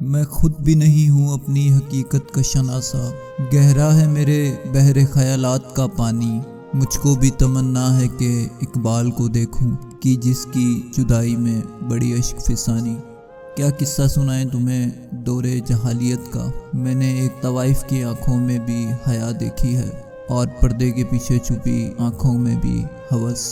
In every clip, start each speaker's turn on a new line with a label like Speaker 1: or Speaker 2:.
Speaker 1: میں خود بھی نہیں ہوں اپنی حقیقت کا شناسا، گہرا ہے میرے بحر خیالات کا پانی۔ مجھ کو بھی تمنا ہے کہ اقبال کو دیکھوں کہ جس کی جدائی میں بڑی اشک فسانی۔ کیا قصہ سنائیں تمہیں دور جہالیت کا، میں نے ایک طوائف کی آنکھوں میں بھی حیا دیکھی ہے اور پردے کے پیچھے چھپی آنکھوں میں بھی ہوس۔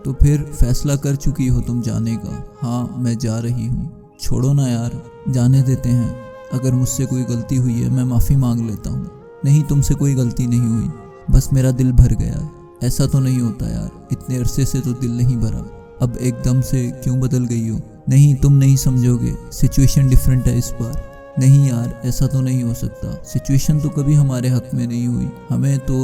Speaker 1: تو پھر فیصلہ کر چکی ہو تم جانے کا؟ ہاں میں جا رہی ہوں، چھوڑو نا یار، جانے دیتے ہیں۔ اگر مجھ سے کوئی غلطی ہوئی ہے میں معافی مانگ لیتا ہوں۔ نہیں، تم سے کوئی غلطی نہیں ہوئی، بس میرا دل بھر گیا ہے۔ ایسا تو نہیں ہوتا یار، اتنے عرصے سے تو دل نہیں بھرا، اب ایک دم سے کیوں بدل گئی ہو؟ نہیں تم نہیں سمجھو گے، سچویشن ڈیفرنٹ ہے اس بار۔ نہیں یار، ایسا تو نہیں ہو سکتا، سچویشن تو کبھی ہمارے حق میں نہیں ہوئی، ہمیں تو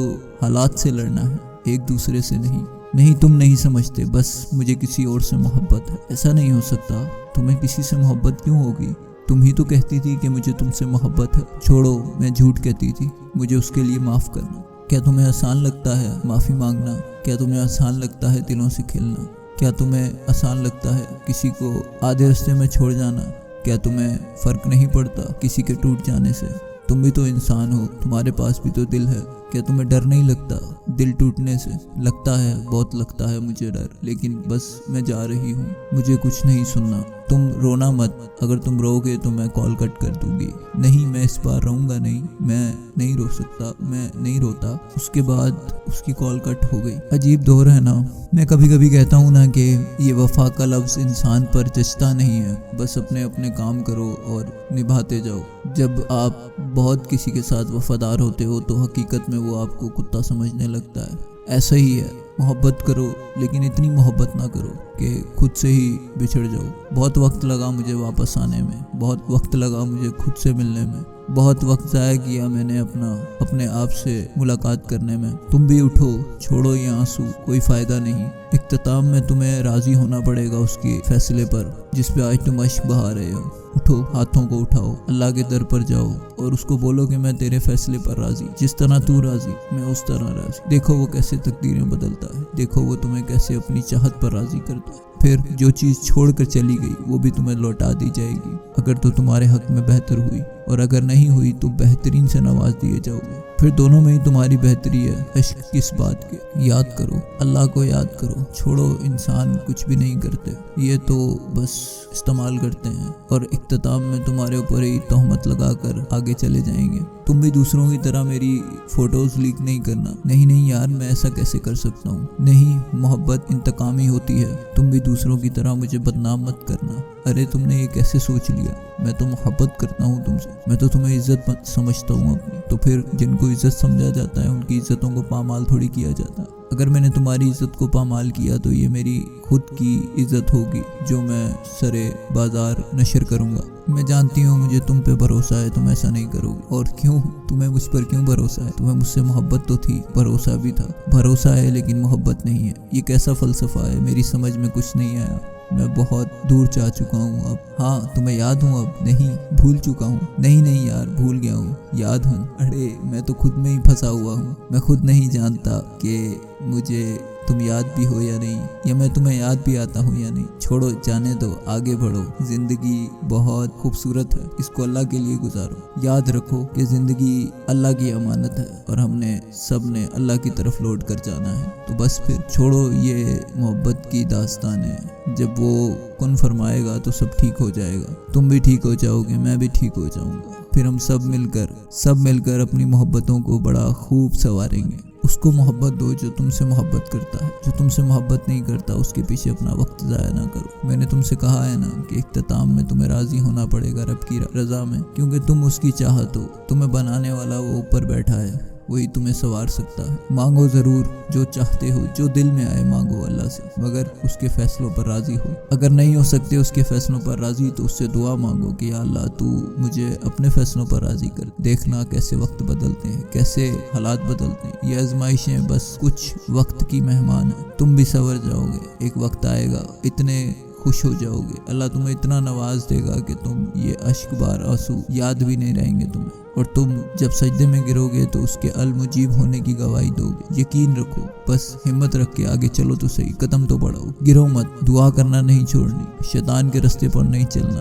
Speaker 1: حالات سے لڑنا ہے، ایک دوسرے سے نہیں۔ نہیں تم نہیں سمجھتے، بس مجھے کسی اور سے محبت ہے۔ ایسا نہیں ہو سکتا، تمہیں کسی سے محبت کیوں ہوگی؟ تم ہی تو کہتی تھی کہ مجھے تم سے محبت ہے۔ چھوڑو، میں جھوٹ کہتی تھی، مجھے اس کے لیے معاف کرنا۔ کیا تمہیں آسان لگتا ہے معافی مانگنا؟ کیا تمہیں آسان لگتا ہے دلوں سے کھلنا؟ کیا تمہیں آسان لگتا ہے کسی کو آدھے راستے میں چھوڑ جانا؟ کیا تمہیں فرق نہیں پڑتا کسی کے ٹوٹ جانے سے؟ تم بھی تو انسان ہو، تمہارے پاس بھی تو دل ہے۔ کیا تمہیں ڈر نہیں لگتا دل ٹوٹنے سے؟ لگتا ہے، بہت لگتا ہے مجھے ڈر، لیکن بس میں جا رہی ہوں، مجھے کچھ نہیں سننا۔ تم رونا مت، اگر تم رو گے تو میں کال کٹ کر دوں گی۔ نہیں، میں اس بار رہوں گا نہیں، میں نہیں رو سکتا، میں نہیں روتا۔ اس کے بعد اس کی کال کٹ ہو گئی۔ عجیب دور ہے نا۔ میں کبھی کبھی کہتا ہوں نا کہ یہ وفا کا لفظ انسان پر جچتا نہیں ہے، بس اپنے اپنے کام کرو اور نبھاتے جاؤ۔ جب آپ بہت کسی کے ساتھ وفادار ہوتے ہو تو حقیقت میں وہ آپ کو کتا سمجھنے لگتا ہے۔ ایسا ہی ہے، محبت کرو لیکن اتنی محبت نہ کرو کہ خود سے ہی بچھڑ جاؤ۔ بہت وقت لگا مجھے واپس آنے میں، بہت وقت لگا مجھے خود سے ملنے میں، بہت وقت ضائع کیا میں نے اپنے آپ سے ملاقات کرنے میں۔ تم بھی اٹھو، چھوڑو یہ آنسو، کوئی فائدہ نہیں۔ اختتام میں تمہیں راضی ہونا پڑے گا اس کے فیصلے پر جس پہ آج تم اشک بہا رہے ہو۔ اٹھو، ہاتھوں کو اٹھاؤ، اللہ کے در پر جاؤ اور اس کو بولو کہ میں تیرے فیصلے پر راضی، جس طرح تو راضی میں اس طرح راضی۔ دیکھو وہ کیسے تقدیریں بدلتا ہے، دیکھو وہ تمہیں کیسے اپنی چاہت پر راضی کرتا ہے۔ پھر جو چیز چھوڑ کر چلی گئی وہ بھی تمہیں لوٹا دی جائے گی، اگر تو تمہارے حق میں بہتر ہوئی، اور اگر نہیں ہوئی تو بہترین سے نواز دیے جاؤ گے۔ پھر دونوں میں ہی تمہاری بہتری ہے۔ عشق کس بات کے؟ یاد کرو، اللہ کو یاد کرو۔ چھوڑو، انسان کچھ بھی نہیں کرتے، یہ تو بس استعمال کرتے ہیں اور اختتام میں تمہارے اوپر ہی تہمت لگا کر آگے چلے جائیں گے۔ تم بھی دوسروں کی طرح میری فوٹوز لیک نہیں کرنا۔ نہیں یار، میں ایسا کیسے کر سکتا ہوں؟ نہیں، محبت انتقامی ہوتی ہے، تم بھی دوسروں کی طرح مجھے بدنام مت کرنا۔ ارے تم نے یہ کیسے سوچ لیا؟ میں تو محبت کرتا ہوں تم سے، میں تو تمہیں عزت سمجھتا ہوں اپنی۔ تو پھر جن کو عزت سمجھا جاتا ہے ان کی عزتوں کو پامال تھوڑی کیا جاتا۔ اگر میں نے تمہاری عزت کو پامال کیا تو یہ میری خود کی عزت ہوگی جو میں سرے بازار نشر کروں گا۔ میں جانتی ہوں مجھے تم پہ بھروسہ ہے، تم ایسا نہیں کرو گے۔ اور کیوں؟ تمہیں مجھ پر کیوں بھروسہ ہے؟ تمہیں مجھ سے محبت تو تھی، بھروسہ بھی تھا۔ بھروسہ ہے لیکن محبت نہیں ہے، یہ کیسا فلسفہ ہے؟ میری سمجھ میں کچھ نہیں آیا، میں بہت دور جا چکا ہوں اب۔ ہاں تمہیں یاد ہوں اب؟ نہیں، بھول چکا ہوں۔ نہیں یار، بھول گیا ہوں، یاد ہوں۔ ارے میں تو خود میں ہی پھنسا ہوا ہوں، میں خود نہیں جانتا کہ مجھے تم یاد بھی ہو یا نہیں، یا میں تمہیں یاد بھی آتا ہوں یا نہیں۔ چھوڑو، جانے دو، آگے بڑھو۔ زندگی بہت خوبصورت ہے، اس کو اللہ کے لیے گزارو۔ یاد رکھو کہ زندگی اللہ کی امانت ہے اور ہم نے سب نے اللہ کی طرف لوٹ کر جانا ہے۔ تو بس پھر چھوڑو یہ محبت کی داستانیں، جب وہ کن فرمائے گا تو سب ٹھیک ہو جائے گا۔ تم بھی ٹھیک ہو جاؤ گے، میں بھی ٹھیک ہو جاؤں گا، پھر ہم سب مل کر اپنی محبتوں کو بڑا خوب سنواریں گے۔ اس کو محبت دو جو تم سے محبت کرتا ہے، جو تم سے محبت نہیں کرتا اس کے پیچھے اپنا وقت ضائع نہ کرو۔ میں نے تم سے کہا ہے نا کہ اختتام میں تمہیں راضی ہونا پڑے گا رب کی رضا میں، کیونکہ تم اس کی چاہت ہو، تمہیں بنانے والا وہ اوپر بیٹھا ہے، وہی تمہیں سنوار سکتا ہے۔ مانگو ضرور جو چاہتے ہو، جو دل میں آئے مانگو اللہ سے، مگر اس کے فیصلوں پر راضی ہو۔ اگر نہیں ہو سکتے اس کے فیصلوں پر راضی تو اس سے دعا مانگو کہ یا اللہ تو مجھے اپنے فیصلوں پر راضی کر۔ دیکھنا کیسے وقت بدلتے ہیں، کیسے حالات بدلتے ہیں۔ یہ آزمائشیں بس کچھ وقت کی مہمان ہیں، تم بھی سنور جاؤ گے، ایک وقت آئے گا اتنے خوش ہو جاؤ گے، اللہ تمہیں اتنا نواز دے گا کہ تم یہ اشک بار آنسو یاد بھی نہیں رہیں گے تمہیں، اور تم جب سجدے میں گرو گے تو اس کے المجیب ہونے کی گواہی دو گے۔ یقین رکھو، بس ہمت رکھ کے آگے چلو تو صحیح، قدم تو بڑھاؤ، گرو مت، دعا کرنا نہیں چھوڑنی، شیطان کے رستے پر نہیں چلنا۔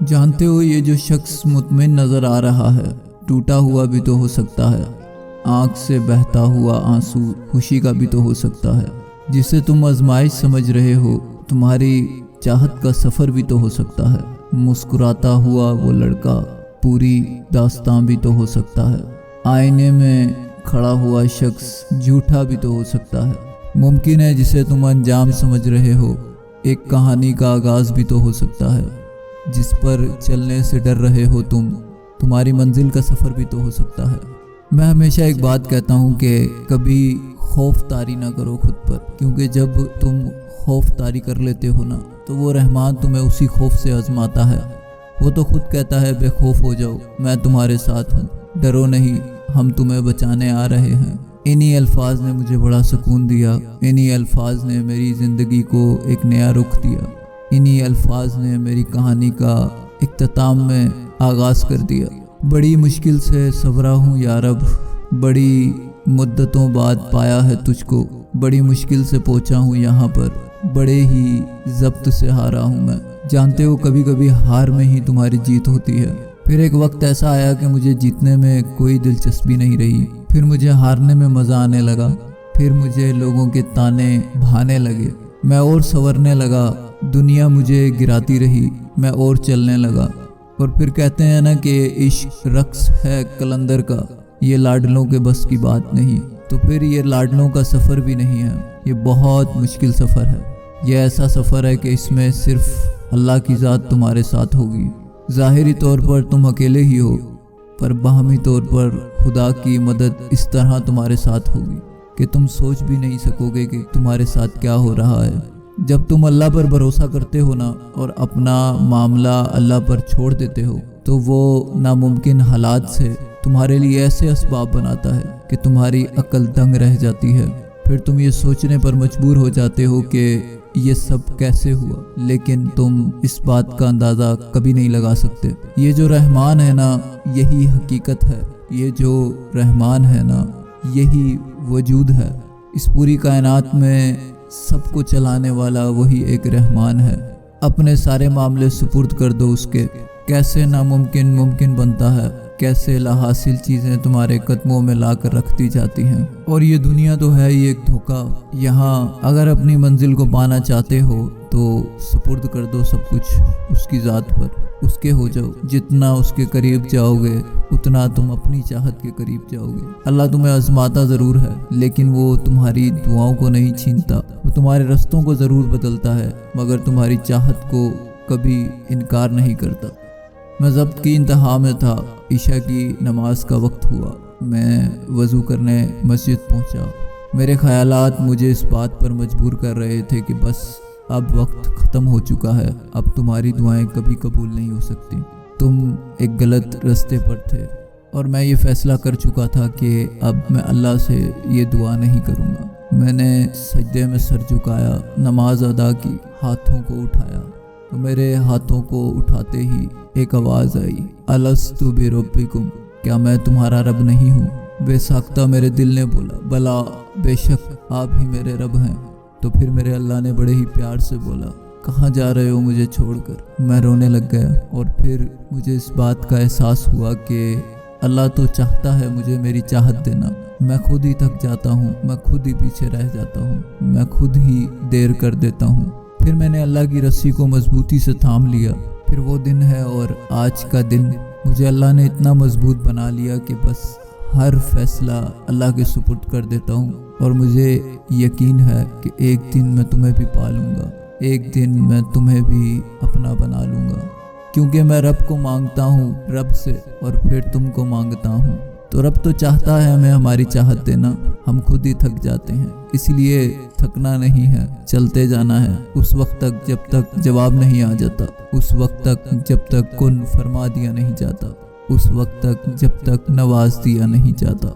Speaker 1: جانتے ہو یہ جو شخص مطمئن نظر آ رہا ہے ٹوٹا ہوا بھی تو ہو سکتا ہے، آنکھ سے بہتا ہوا آنسو خوشی کا بھی تو ہو سکتا ہے، جسے تم آزمائش سمجھ رہے ہو تمہاری چاہت کا سفر بھی تو ہو سکتا ہے، مسکراتا ہوا وہ لڑکا پوری داستان بھی تو ہو سکتا ہے، آئینے میں کھڑا ہوا شخص جھوٹا بھی تو ہو سکتا ہے، ممکن ہے جسے تم انجام سمجھ رہے ہو ایک کہانی کا آغاز بھی تو ہو سکتا ہے، جس پر چلنے سے ڈر رہے ہو تمہاری منزل کا سفر بھی تو ہو سکتا ہے۔ میں ہمیشہ ایک بات کہتا ہوں کہ کبھی خوف طاری نہ کرو خود پر، کیونکہ جب تم خوف طاری کر لیتے ہو نا تو وہ رحمان تمہیں اسی خوف سے آزماتا ہے۔ وہ تو خود کہتا ہے بے خوف ہو جاؤ، میں تمہارے ساتھ ہوں، ڈرو نہیں، ہم تمہیں بچانے آ رہے ہیں۔ انہی الفاظ نے مجھے بڑا سکون دیا، انہی الفاظ نے میری زندگی کو ایک نیا رخ دیا، انہی الفاظ نے میری کہانی کا اختتام میں آغاز کر دیا۔ بڑی مشکل سے صبرا ہوں یا رب، بڑی مدتوں بعد پایا ہے تجھ کو، بڑی مشکل سے پہنچا ہوں یہاں پر، بڑے ہی ضبط سے ہارا ہوں میں۔ جانتے ہو کبھی کبھی ہار میں ہی تمہاری جیت ہوتی ہے۔ پھر ایک وقت ایسا آیا کہ مجھے جیتنے میں کوئی دلچسپی نہیں رہی، پھر مجھے ہارنے میں مزہ آنے لگا، پھر مجھے لوگوں کے تانے بھانے لگے، میں اور سنورنے لگا، دنیا مجھے گراتی رہی، میں اور چلنے لگا۔ اور پھر کہتے ہیں نا کہ عشق رقص ہے قلندر کا، یہ لاڈلوں کے بس کی بات نہیں، تو پھر یہ لاڈلوں کا سفر بھی نہیں ہے، یہ بہت مشکل سفر ہے۔ یہ ایسا سفر ہے کہ اس میں صرف اللہ کی ذات تمہارے ساتھ ہوگی۔ ظاہری طور پر تم اکیلے ہی ہو، پر باہمی طور پر خدا کی مدد اس طرح تمہارے ساتھ ہوگی کہ تم سوچ بھی نہیں سکو گے کہ تمہارے ساتھ کیا ہو رہا ہے۔ جب تم اللہ پر بھروسہ کرتے ہو نا اور اپنا معاملہ اللہ پر چھوڑ دیتے ہو تو وہ ناممکن حالات سے تمہارے لیے ایسے اسباب بناتا ہے کہ تمہاری عقل دنگ رہ جاتی ہے۔ پھر تم یہ سوچنے پر مجبور ہو جاتے ہو کہ یہ سب کیسے ہوا، لیکن تم اس بات کا اندازہ کبھی نہیں لگا سکتے۔ یہ جو رحمان ہے نا یہی حقیقت ہے، یہ جو رحمان ہے نا یہی وجود ہے۔ اس پوری کائنات میں سب کو چلانے والا وہی ایک رحمان ہے۔ اپنے سارے معاملے سپرد کر دو اس کے، کیسے ناممکن ممکن بنتا ہے، کیسے لاحاصل چیزیں تمہارے قدموں میں لا کر رکھ دی جاتی ہیں۔ اور یہ دنیا تو ہے ہی ایک دھوکہ، یہاں اگر اپنی منزل کو پانا چاہتے ہو تو سپرد کر دو سب کچھ اس کی ذات پر، اس کے ہو جاؤ۔ جتنا اس کے قریب جاؤ گے اتنا تم اپنی چاہت کے قریب جاؤ گے۔ اللہ تمہیں آزماتا ضرور ہے لیکن وہ تمہاری دعاؤں کو نہیں چھینتا، وہ تمہارے رستوں کو ضرور بدلتا ہے مگر تمہاری چاہت کو کبھی انکار نہیں کرتا۔ میں ضبط کی انتہا میں تھا، عشاء کی نماز کا وقت ہوا، میں وضو کرنے مسجد پہنچا۔ میرے خیالات مجھے اس بات پر مجبور کر رہے تھے کہ بس اب وقت ختم ہو چکا ہے، اب تمہاری دعائیں کبھی قبول نہیں ہو سکتی، تم ایک غلط راستے پر تھے۔ اور میں یہ فیصلہ کر چکا تھا کہ اب میں اللہ سے یہ دعا نہیں کروں گا۔ میں نے سجدے میں سر جھکایا، نماز ادا کی، ہاتھوں کو اٹھایا تو میرے ہاتھوں کو اٹھاتے ہی ایک آواز آئی، الست بربکم، کیا میں تمہارا رب نہیں ہوں؟ بے ساختہ میرے دل نے بولا، بلا بے شک آپ ہی میرے رب ہیں۔ تو پھر میرے اللہ نے بڑے ہی پیار سے بولا، کہاں جا رہے ہو مجھے چھوڑ کر؟ میں رونے لگ گیا اور پھر مجھے اس بات کا احساس ہوا کہ اللہ تو چاہتا ہے مجھے میری چاہت دینا، میں خود ہی تھک جاتا ہوں، میں خود ہی پیچھے رہ جاتا ہوں، میں خود ہی دیر کر دیتا ہوں۔ پھر میں نے اللہ کی رسی کو مضبوطی سے تھام لیا۔ پھر وہ دن ہے اور آج کا دن مجھے اللہ نے اتنا مضبوط بنا لیا کہ بس ہر فیصلہ اللہ کے سپرد کر دیتا ہوں، اور مجھے یقین ہے کہ ایک دن میں تمہیں بھی پالوں گا، ایک دن میں تمہیں بھی اپنا بنا لوں گا، کیونکہ میں رب کو مانگتا ہوں رب سے اور پھر تم کو مانگتا ہوں۔ تو رب تو چاہتا ہے ہمیں ہماری چاہت دینا، ہم خود ہی تھک جاتے ہیں، اس لیے تھکنا نہیں ہے، چلتے جانا ہے اس وقت تک جب تک جواب نہیں آ جاتا، اس وقت تک جب تک کن فرما دیا نہیں جاتا، اس وقت تک جب تک نواز دیا نہیں جاتا۔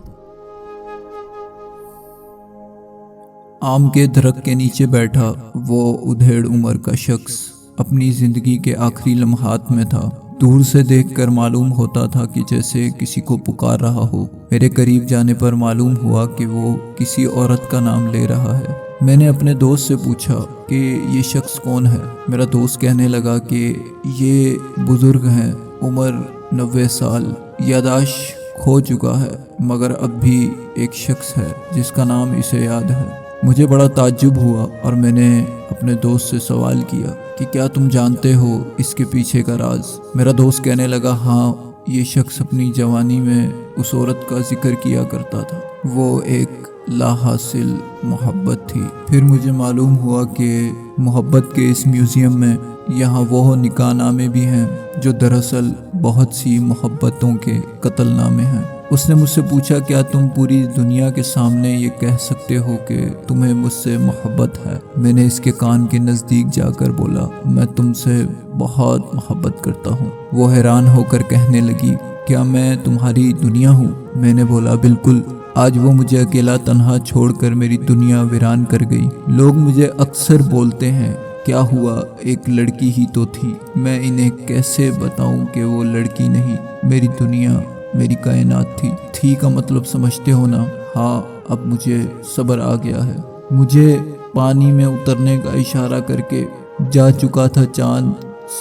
Speaker 1: آم کے درخت کے نیچے بیٹھا وہ ادھیڑ عمر کا شخص اپنی زندگی کے آخری لمحات میں تھا۔ دور سے دیکھ کر معلوم ہوتا تھا کہ جیسے کسی کو پکار رہا ہو۔ میرے قریب جانے پر معلوم ہوا کہ وہ کسی عورت کا نام لے رہا ہے۔ میں نے اپنے دوست سے پوچھا کہ یہ شخص کون ہے۔ میرا دوست کہنے لگا کہ یہ بزرگ ہیں، عمر 90 سال، یادداشت کھو چکا ہے، مگر اب بھی ایک شخص ہے جس کا نام اسے یاد ہے۔ مجھے بڑا تعجب ہوا اور میں نے اپنے دوست سے سوال کیا کہ کیا تم جانتے ہو اس کے پیچھے کا راز؟ میرا دوست کہنے لگا ہاں، یہ شخص اپنی جوانی میں اس عورت کا ذکر کیا کرتا تھا، وہ ایک لا حاصل محبت تھی۔ پھر مجھے معلوم ہوا کہ محبت کے اس میوزیم میں یہاں وہ نکاح نامے بھی ہیں جو دراصل بہت سی محبتوں کے قتل نامے ہیں۔ اس نے مجھ سے پوچھا کیا تم پوری دنیا کے سامنے یہ کہہ سکتے ہو کہ تمہیں مجھ سے محبت ہے؟ میں نے اس کے کان کے نزدیک جا کر بولا میں تم سے بہت محبت کرتا ہوں۔ وہ حیران ہو کر کہنے لگی کیا میں تمہاری دنیا ہوں؟ میں نے بولا بالکل۔ آج وہ مجھے اکیلا تنہا چھوڑ کر میری دنیا ویران کر گئی۔ لوگ مجھے اکثر بولتے ہیں کیا ہوا، ایک لڑکی ہی تو تھی۔ میں انہیں کیسے بتاؤں کہ وہ لڑکی نہیں، میری دنیا، میری کائنات تھی کا مطلب سمجھتے ہو نا؟ ہاں، اب مجھے صبر آ گیا ہے۔ مجھے پانی میں اترنے کا اشارہ کر کے جا چکا تھا چاند،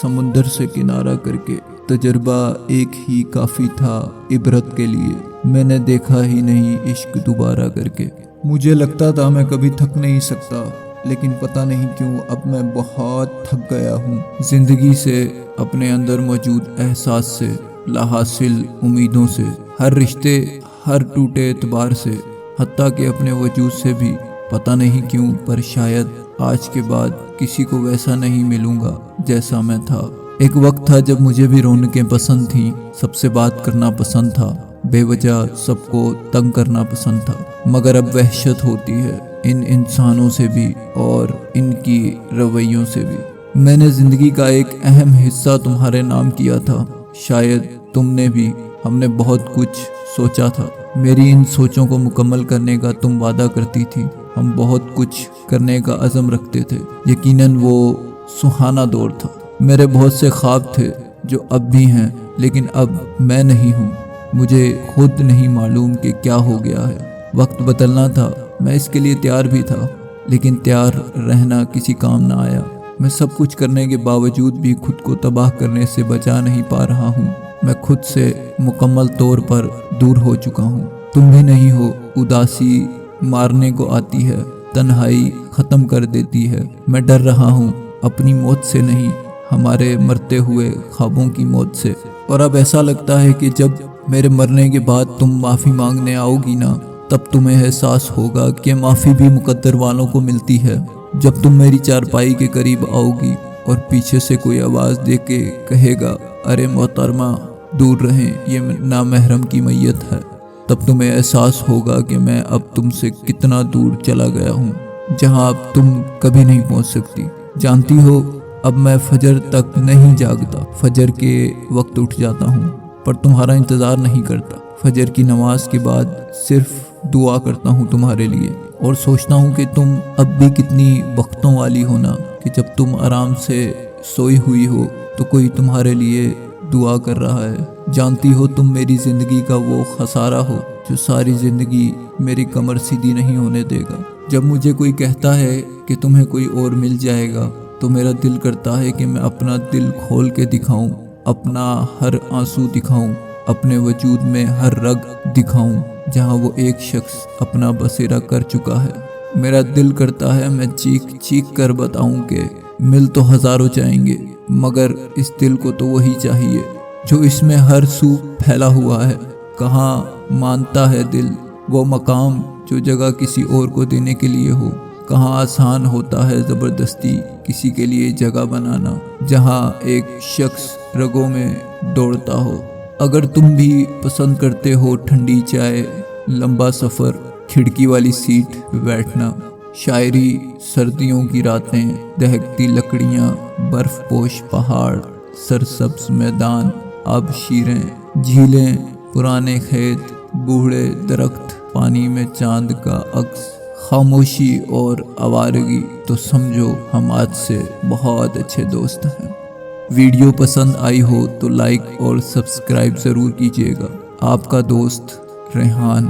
Speaker 1: سمندر سے کنارہ کر کے تجربہ ایک ہی کافی تھا عبرت کے لیے۔ میں نے دیکھا ہی نہیں عشق دوبارہ کر کے۔ مجھے لگتا تھا میں کبھی تھک نہیں سکتا، لیکن پتہ نہیں کیوں اب میں بہت تھک گیا ہوں، زندگی سے، اپنے اندر موجود احساس سے، لا حاصل امیدوں سے، ہر رشتے، ہر ٹوٹے اعتبار سے، حتیٰ کہ اپنے وجود سے بھی۔ پتہ نہیں کیوں، پر شاید آج کے بعد کسی کو ویسا نہیں ملوں گا جیسا میں تھا۔ ایک وقت تھا جب مجھے بھی رونقیں پسند تھیں، سب سے بات کرنا پسند تھا، بے وجہ سب کو تنگ کرنا پسند تھا، مگر اب وحشت ہوتی ہے ان انسانوں سے بھی اور ان کی رویوں سے بھی۔ میں نے زندگی کا ایک اہم حصہ تمہارے نام کیا تھا، شاید تم نے بھی۔ ہم نے بہت کچھ سوچا تھا، میری ان سوچوں کو مکمل کرنے کا تم وعدہ کرتی تھی، ہم بہت کچھ کرنے کا عزم رکھتے تھے۔ یقیناً وہ سہانا دور تھا۔ میرے بہت سے خواب تھے جو اب بھی ہیں، لیکن اب میں نہیں ہوں۔ مجھے خود نہیں معلوم کہ کیا ہو گیا ہے۔ وقت بدلنا تھا، میں اس کے لیے تیار بھی تھا، لیکن تیار رہنا کسی کام نہ آیا۔ میں سب کچھ کرنے کے باوجود بھی خود کو تباہ کرنے سے بچا نہیں پا رہا ہوں۔ میں خود سے مکمل طور پر دور ہو چکا ہوں۔ تم بھی نہیں ہو۔ اداسی مارنے کو آتی ہے، تنہائی ختم کر دیتی ہے۔ میں ڈر رہا ہوں، اپنی موت سے نہیں، ہمارے مرتے ہوئے خوابوں کی موت سے۔ اور اب ایسا لگتا ہے کہ جب میرے مرنے کے بعد تم معافی مانگنے آؤ گی نا، تب تمہیں احساس ہوگا کہ معافی بھی مقدر والوں کو ملتی ہے۔ جب تم میری چارپائی کے قریب آؤ گی اور پیچھے سے کوئی آواز دے کے کہے گا ارے محترمہ دور رہیں، یہ نامحرم کی میت ہے، تب تمہیں احساس ہوگا کہ میں اب تم سے کتنا دور چلا گیا ہوں، جہاں اب تم کبھی نہیں پہنچ سکتی۔ جانتی ہو، اب میں فجر تک نہیں جاگتا، فجر کے وقت اٹھ جاتا ہوں، پر تمہارا انتظار نہیں کرتا۔ فجر کی نماز کے بعد صرف دعا کرتا ہوں تمہارے لیے، اور سوچتا ہوں کہ تم اب بھی کتنی بختوں والی ہو نا، کہ جب تم آرام سے سوئی ہوئی ہو تو کوئی تمہارے لیے دعا کر رہا ہے۔ جانتی ہو، تم میری زندگی کا وہ خسارہ ہو جو ساری زندگی میری کمر سیدھی نہیں ہونے دے گا۔ جب مجھے کوئی کہتا ہے کہ تمہیں کوئی اور مل جائے گا تو میرا دل کرتا ہے کہ میں اپنا دل کھول کے دکھاؤں، اپنا ہر آنسو دکھاؤں، اپنے وجود میں ہر رگ دکھاؤں جہاں وہ ایک شخص اپنا بسیرا کر چکا ہے۔ میرا دل کرتا ہے میں چیخ چیخ کر بتاؤں کہ مل تو ہزاروں چاہیں گے، مگر اس دل کو تو وہی چاہیے جو اس میں ہر سو پھیلا ہوا ہے۔ کہاں مانتا ہے دل وہ مقام جو جگہ کسی اور کو دینے کے لیے ہو؟ کہاں آسان ہوتا ہے زبردستی کسی کے لیے جگہ بنانا جہاں ایک شخص رگوں میں دوڑتا ہو؟ اگر تم بھی پسند کرتے ہو ٹھنڈی چائے، لمبا سفر، کھڑکی والی سیٹ پہ بیٹھنا، شاعری، سردیوں کی راتیں، دہکتی لکڑیاں، برف پوش پہاڑ، سرسبز میدان، آب شیریں، جھیلیں، پرانے کھیت، بوڑھے درخت، پانی میں چاند کا عکس، خاموشی اور آوارگی، تو سمجھو ہم آج سے بہت اچھے دوست ہیں۔ ویڈیو پسند آئی ہو تو لائک اور سبسکرائب ضرور کیجیے گا۔ آپ کا دوست ریحان۔